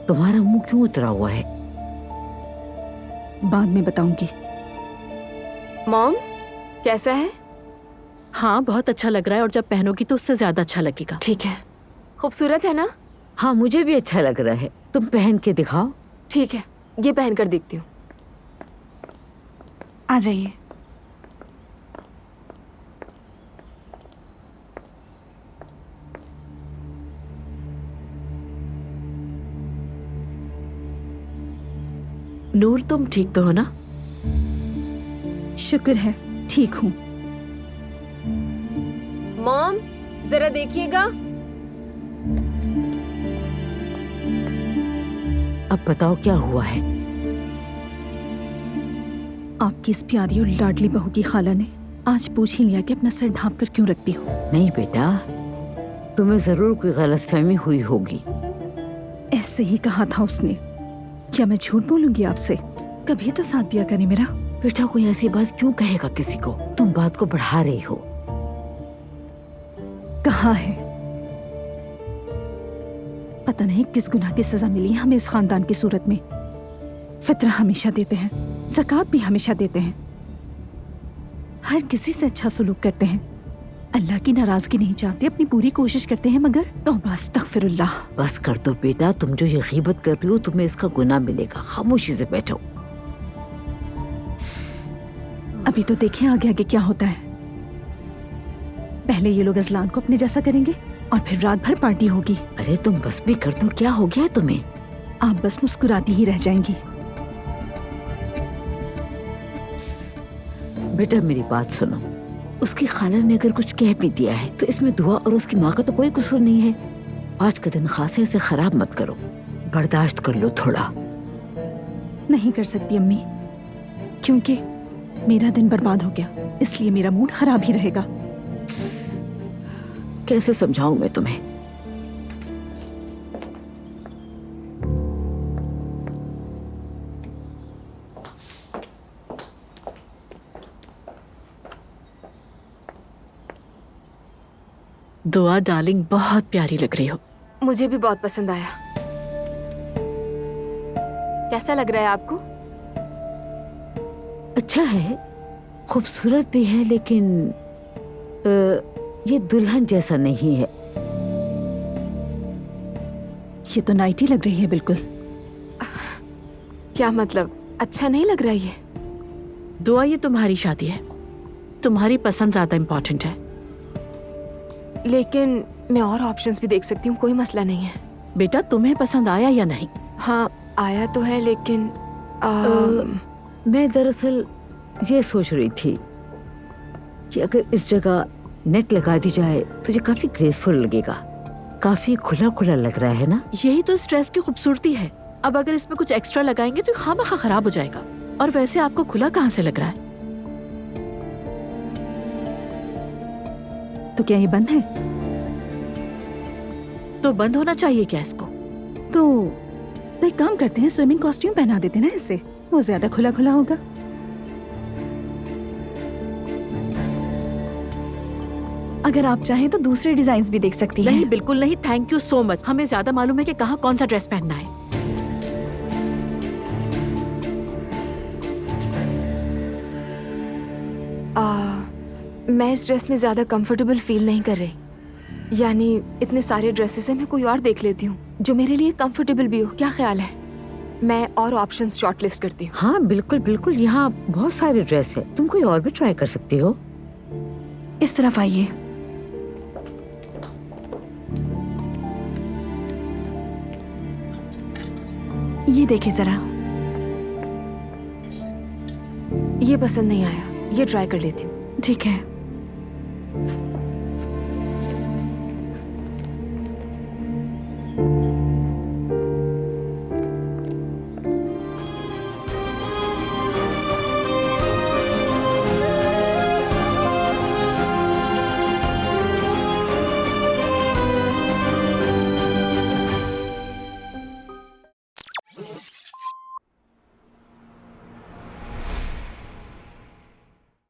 तुम्हारा मुंह क्यों उतरा हुआ है? बाद में बताऊंगी। मॉम, कैसा है? हाँ, बहुत अच्छा लग रहा है और जब पहनोगी तो उससे ज्यादा अच्छा लगेगा। ठीक है। खूबसूरत है ना? हाँ, मुझे भी अच्छा लग रहा है। तुम पहन के दिखाओ। ठीक है, ये पहन कर देखती हूँ। आ जाइए। नूर, तुम ठीक तो हो ना? शुक्र है, ठीक हूँ। मॉम, जरा देखिएगा। अब बताओ क्या हुआ है? आपकी इस प्यारी और लाडली बहू की खाला ने आज पूछ ही लिया कि अपना सर ढांप कर क्यों रखती हो। नहीं बेटा, तुम्हें जरूर कोई गलतफहमी हुई होगी। ऐसे ही कहा था उसने। क्या मैं झूठ बोलूंगी आपसे? कभी तो साथ दिया करें मेरा। बेटा, कोई ऐसी बात क्यों कहेगा किसी को? तुम बात को बढ़ा रही हो। कहा है। पता नहीं किस गुनाह की सजा मिली है हमें इस खानदान की सूरत में। फितरा हमेशा देते हैं, ज़कात भी हमेशा देते हैं, हर किसी से अच्छा सलूक करते हैं, अल्लाह की नाराजगी नहीं चाहते, अपनी पूरी कोशिश करते हैं, मगर तौबा अस्तगफिरुल्लाह। बस कर दो बेटा, तुम जो ये गीबत कर रही हो तुम्हें इसका गुनाह मिलेगा। खामोशी से बैठो। अभी तो देखें आगे आगे क्या होता है। पहले ये लोग अजलान को अपने जैसा करेंगे और फिर रात भर पार्टी होगी। अरे तुम बस भी कर दो, क्या हो गया तुम्हें? आप बस मुस्कुराती ही रह जाएंगी। बेटा मेरी बात सुनो, उसकी खाला ने अगर कुछ कह भी दिया है तो इसमें दुआ और उसकी माँ का तो कोई कसूर नहीं है। आज का दिन खास है, इसे खराब मत करो, बर्दाश्त कर लो थोड़ा। नहीं कर सकती अम्मी, क्योंकि मेरा दिन बर्बाद हो गया, इसलिए मेरा मूड खराब ही रहेगा। कैसे समझाऊं मैं तुम्हें? दुआ डार्लिंग, बहुत प्यारी लग रही हो। मुझे भी बहुत पसंद आया। कैसा लग रहा है आपको? अच्छा है, खूबसूरत भी है, लेकिन ये दुल्हन जैसा नहीं है। ये तो नाइटी लग रही है बिल्कुल। क्या मतलब, अच्छा नहीं लग रहा ये? दुआ, ये तुम्हारी शादी है, तुम्हारी पसंद ज्यादा इम्पोर्टेंट है। लेकिन मैं और ऑप्शंस भी देख सकती हूँ, कोई मसला नहीं है। बेटा, तुम्हें पसंद आया या नहीं? हाँ, आया तो है, लेकिन मैं दरअसल ये सोच रही थी कि अगर इस जगह नेट लगा दी जाए तो ये काफी ग्रेसफुल लगेगा। काफी खुला खुला लग रहा है ना? यही तो इस ड्रेस की खूबसूरती है। अब अगर इसमें कुछ एक्स्ट्रा लगाएंगे तो खामखा खराब हो जाएगा। और वैसे आपको खुला कहाँ से लग रहा है? तो क्या ये बंद है? तो बंद होना चाहिए क्या इसको? तो एक काम करते हैं, स्विमिंग कॉस्ट्यूम पहना देते हैं ना इससे, वो ज्यादा खुला खुला होगा। अगर आप चाहें तो दूसरे डिजाइन भी देख सकती हैं। नहीं, बिल्कुल नहीं, थैंक यू सो मच। हमें ज्यादा मालूम है कि कहाँ कौन सा ड्रेस पहनना है। मैं इस ड्रेस में ज्यादा कंफर्टेबल फील नहीं कर रही। यानी इतने सारे ड्रेसेस हैं, मैं कोई और देख लेती हूँ जो मेरे लिए कंफर्टेबल भी हो। क्या ख्याल है? मैं और ऑप्शंस शॉर्टलिस्ट करती हूँ। हाँ बिल्कुल बिल्कुल, यहाँ बहुत सारे ड्रेस है, तुम कोई और भी ट्राई कर सकती हो। इस तरफ आइए। ये देखिए जरा। ये पसंद नहीं आया, ये ट्राई कर लेती हूँ। ठीक है।